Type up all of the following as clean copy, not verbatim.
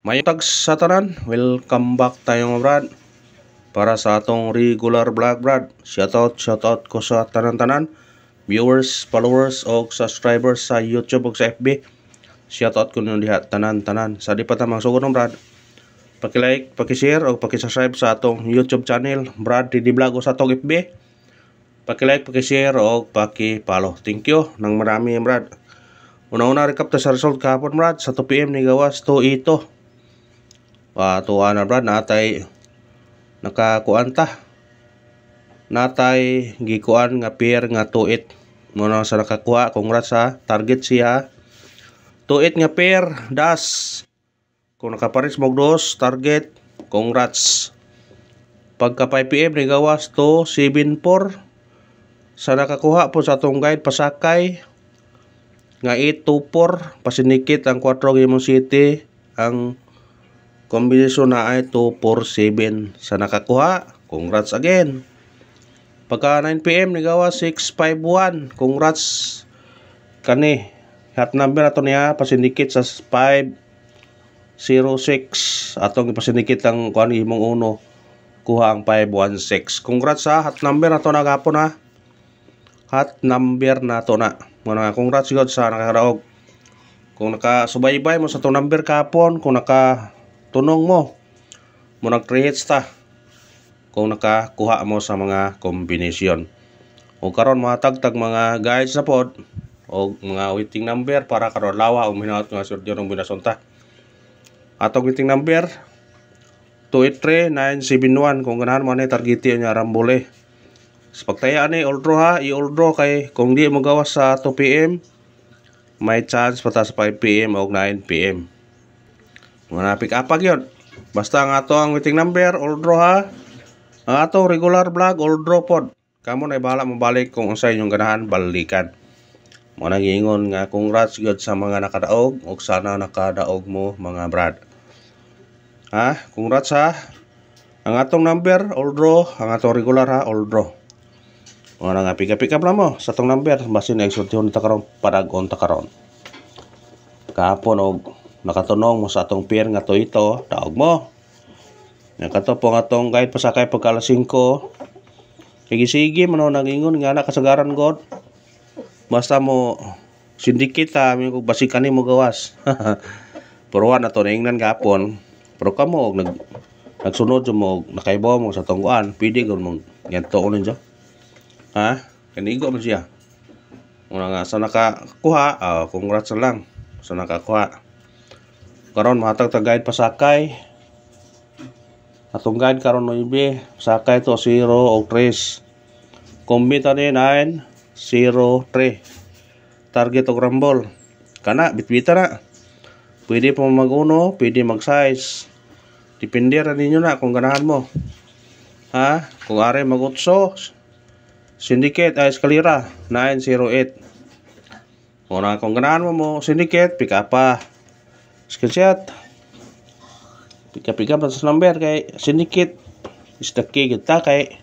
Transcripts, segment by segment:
Mayutag sa tanan, welcome back tayo mga brad para sa atong regular vlog brad. Shoutout ko sa tanan-tanan, viewers, followers o subscribers sa YouTube o sa FB. Shoutout ko ninyo diha tanan-tanan. Sa di pa ta magsugod ng brad, paki-like, paki-share o paki-subscribe sa atong YouTube channel Brad TD Vlog o sa atong FB. Paki-like, paki-share o paki-follow. Thank you nang marami brad. Una-una recap ta sa result kahapon brad sa 2 PM ni gawas to ito. Tuwa na brad, natay nakakuan ta. Natay gikuan nga pair nga tuit. Muna sa nakakuha, congrats sa target siya. Tuit nga pair, das. Kung nakaparis mo dos, target, congrats. Pagka 5 PM ni gawas to 7-4. Sa nakakuha po sa atong guide pasakay nga 8-2-4, pasinikit ang 4 Gimong City, ang kombinasyon na ay 2-4-7 sa nakakuha. Congrats again. Pagka 9 PM ni gawa 6-5-1. Congrats kani. Hat number ato niya pasindikit sa 5-0-6. Atong ipasindikit ang kuan imong uno. Kuha ang 5-1-6. Congrats sa hat number ato na gapon ha. Hat number na ato na. Mga congrats god sa nakaraog. Kung nakasubaybay mo sa to number kapon, kung naka tunong mo nag 3 hits ta kung nakakuha mo sa mga kombinasyon. O karon matagtag mga guides na pod o mga waiting number para karon lawa o minaot nga sudyo ng binasonta. Atong waiting number 283971 kung ganahan mo ni targeti nya rambole. Sa pagtaya ni all draw ha, i-all draw kay kung di mo gawas sa 2 PM may chance pa ta sa 5 PM o 9 PM. Mga pick up yun. Basta ang ato ang waiting number, all draw ha. Ang ato regular vlog, all draw pod. Kamu na bahala mabalik kung unsay inyong ganahan, balikan. Mga nagingon nga congrats god sa mga nakadaog o sana nakadaog mo mga brad. Ha? Congrats ha. Ang atong number, all draw. Ang atong regular ha, all draw. Mga nga pick up na mo sa atong number. Basin na eksultihon ta karon, padag-on ta karon. Kahapon og nakatunong mo sa atong pair nga to ito, daog mo. Nakato po nga atong guide pasakay pagka alas 5. Sige man nangingon nga nakasagaran god. Basta mo syndicate ha, may basikan ni mo gawas. Pero na to naingnan gapon. Pero kamo nagsunod mo nakaibaw mo sa tungguan, pwede gud mo ganto unon jo. Ha? Kanigo man siya. Una nga sa nakakuha, congrats lang sa nakakuha. Karon matag ta guide pasakay. Atong guide karon no ibe, sakay to 0 o 3. Kombi ta ni 9 0 3. Target og rumble. Kana bitbita na. Pwede pa mag-uno, pwede mag-size. Depende ra ninyo na kung ganahan mo. Ha? Kung are mag-utso, syndicate ay eskalera 908. Ora kung ganahan mo syndicate, pick up pa. Screenshot. Pika-pika pa sa number kay syndicate. Is the key kita kay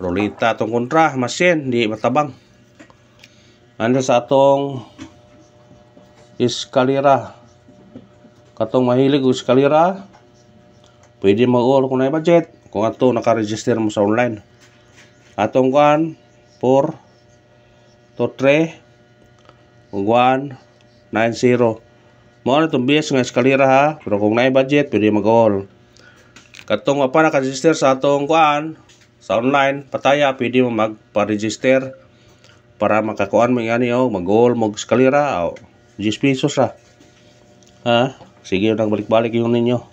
rolita atong kontra, masin, di matabang. Ano sa atong eskalera. Katong mahilig o eskalera, pwede mag-all kung na budget. Kung ato naka-register mo sa online. Atong kuan 4 to 3 1 90. Mo na itong base nga eskalera ha. Pero kung na budget, pwede mag-all. Katong pa naka-register sa atong kuan sa online, pataya, pwede mo magpa-register para makakuan mo yan mag-all, mag-eskalera. 10 pesos ha. Ha? Sige, nang balik-balik yung ninyo.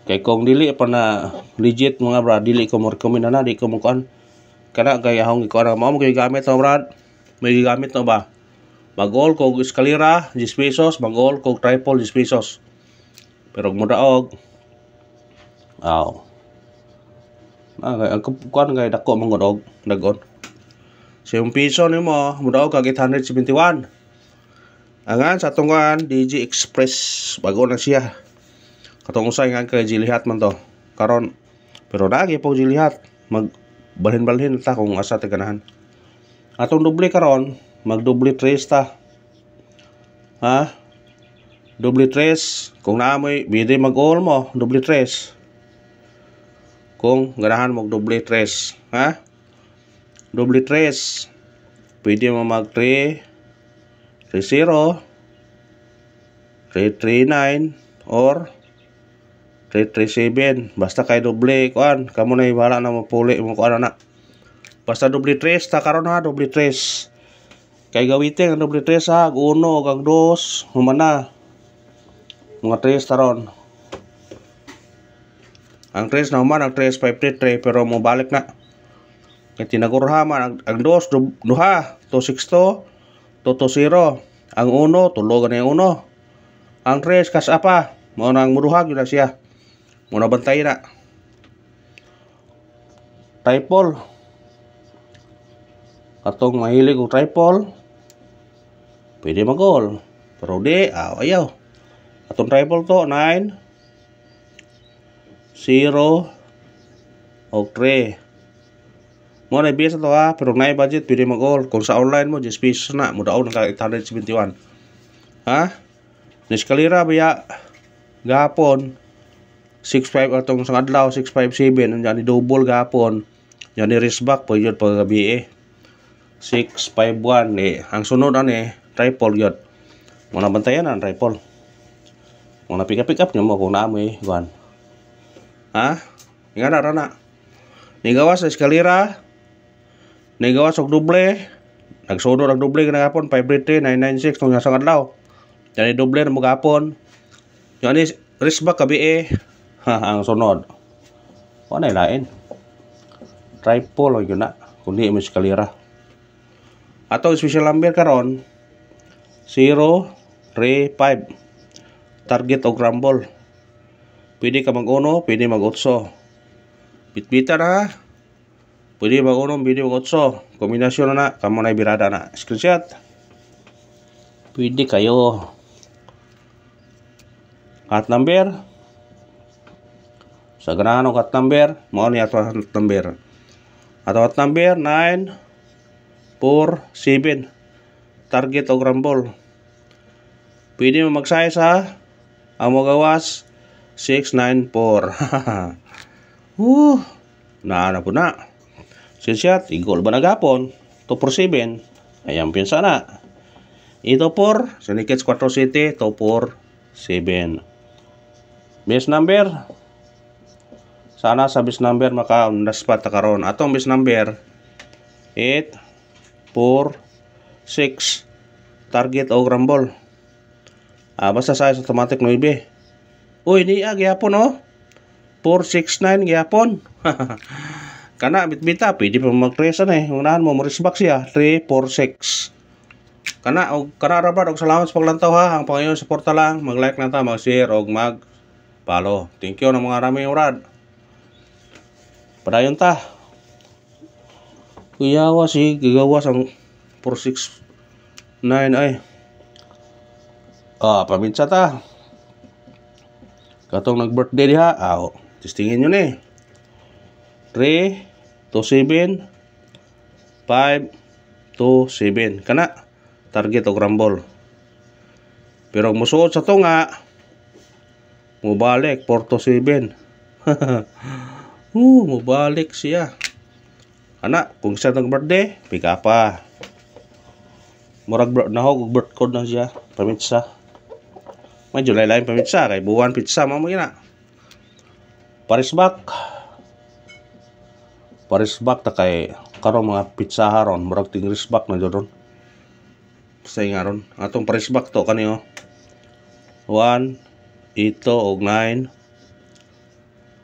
Kay kung dili pa na legit mga brad, dili ko mo recommend na, di ko mo kuan. Kana kaya akong ikuan mo kay gamit no brad. May gamit no ba? Mag-all kog eskalera 10 pesos, mag-all kog triple 10 pesos. Pero mo daog. Ang kuan kay dako mong godog, dagon. Sa 1 piso nimo, mo daog kag 871. Angan sa tungan DG Express bago na siya. Katong usay nga kay Jilihat man to. Karon pero lagi po Jilihat magbalhin-balhin ta kung asa ta ganahan. Atong doble karon, magdoble 3 ta. Ha? Doble 3. Kung naamoy, pwede mag-all mo. Doble 3. Kung ganahan mo doble 3. Ha? Doble 3. Pwede mo mag 3, 3-0, 3-3-9, or 3-3-7. Basta kay doble, kuan. Kamu na iwala na mapuli mo kuan na. Basta doble 3, ta karon ha, doble 3. Kay gawitin ang doble 3 ha, ag 1, ag 2, humana. Mga 3 taron. Ang 3 na human, ang 3, 5-3-3, pero mo balik na. Kaya tinagurhaman, ang 2, duha, 2-6-2, 2-0. Ang 1, tulogan na yung 1. Ang 3, kasapa, mo nang muduhag yun na siya. Mo na bantay na. Triple. Katong mahilig o triple, pwede mag-goal. Pero di, ayaw. Atong triple to, 9, 0, o 3. Mo na ibisa to ha, pero na budget, pwede mag-all. Kung sa online mo, 10 pesos na, mo daon ng 871. Ha? Niskalira baya, gapon, 6.5 atong sang adlaw, 6.57, yan ni double gapon, yan ni wristback, pwede yun paggabi 6.51, ang sunod triple yun. Mo na bantayan ang triple. Mo na pick up nyo mo kung naamoy, guan. Ha? Nga na. Nigawas sa eskalira, nigawas og doble, nagsunod ang doble kanagapon 5-3, 996 tong sang adlaw. Yan doble na mo gapon. Yan ni wristback kabi ang sunod. Wala na lain. Triple yun na kung di mo eskalira. Atong special number karon 0-3-5. Target o rumble. Pwede ka mag-1, pwede mag-8. Bitbita na. Pwede mag-1, pwede mag-8. Kombinasyon na, kamo na birada na. Screenshot. Pwede kayo. Cut number. Sa ganahan ng cut number, mo ni ato cut number. Ato cut number 9-4-7. Target o rumble. Pwede mo mag-size ha. Ang mo gawas 694. Na po na. Screenshot, igol ba nagapon? 2-4-7. Ayan pinsa na. Ito 4, sinikits 4-7, 2-4-7. Base number. Sana sa base number maka-spot karon. Atong base number 8-4-6. Target o rumble. Basta size automatic 9. Uy, di gyapon oh. 469 gyapon. Kana bitbita pwede pa mag-trace unahan mo wristback siya 346. Kana ra ba og salamat sa paglantaw ha. Ang Panginoon suporta lang, mag-like lang ta, mag-share og mag-follow. Thank you na mga rami urad. Padayon ta. Kuyawa si gagawas ang 469 ay. Paminsa ta. Katong nag-birthday diha, testingin nyo ni. 3-7, 5-7. Kana, target o rumble. Pero ang musuot sa to nga, mubalik, 4-7. Mubalik siya. Kana, kung siya nag-birthday, pick up pa. Murag nahog, birth code na siya, paminsa. Medyo lain-lain pamitsa kay buwan pizza mo na. Parisbak ta kay karon mga pizza haron murag ting risbak na doon. Say nga ron. Atong parisbak to kaniyo. 1 ito og 9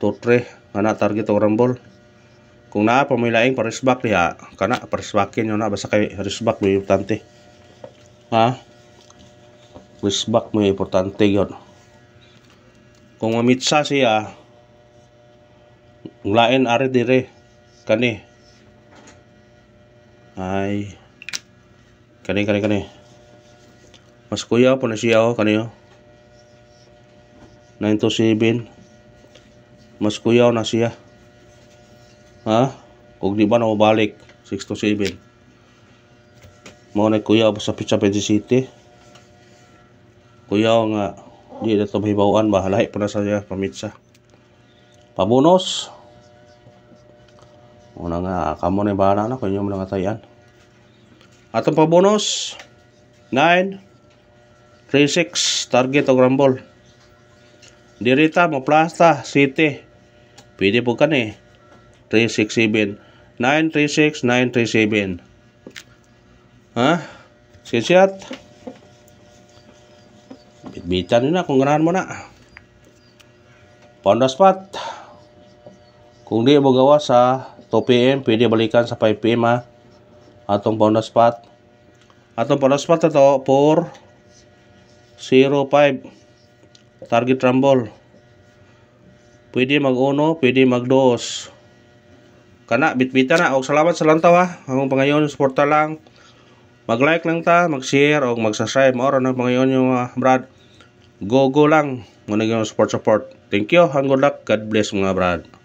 2 3 ana target og rumble. Kung naa pa may laing parisbak diha, kana parisbakin nyo na basta kay risbak mo importante. Ha? Wristback mo importante yun. Kung mamitsa siya, lain ari dire kani. Ay kani. Mas kuya po na siya kani 9-7. Mas kuya na siya. Ha? Kung di ba na mabalik 6-7. Mo na kuya sa Pizza City. Kuya nga Di na to mahibawaan ba, lahi po na sa pamitsa. Pabonus. Una nga, kamo na yung bahala na kung inyo mo nga tayan. Atong pabonus, 9, 3, 6, target o rumble. Dirita, maplasta, 7. Pwede po ka ni. 3, 6, 7. 9, 3, 6, 9, 3, 7. Ha? Screenshot. Bitbitan nyo na kung ganahan mo na. Pound the spot. Kung di mo gawa sa 2 PM, pwede balikan sa 5 PM ha. Atong pound the spot. Atong pound the spot ito, 4, 0, 5. Target rumble. Pwede mag-1, pwede mag-2. Kana, bitbitan na. O salamat sa lantaw ha. Ang pangayon, suporta lang. Mag-like lang ta, mag-share, o mag-subscribe. Maura na pangayon yung brad. Go lang. Muna yung support. Thank you. And good luck. God bless mga brad.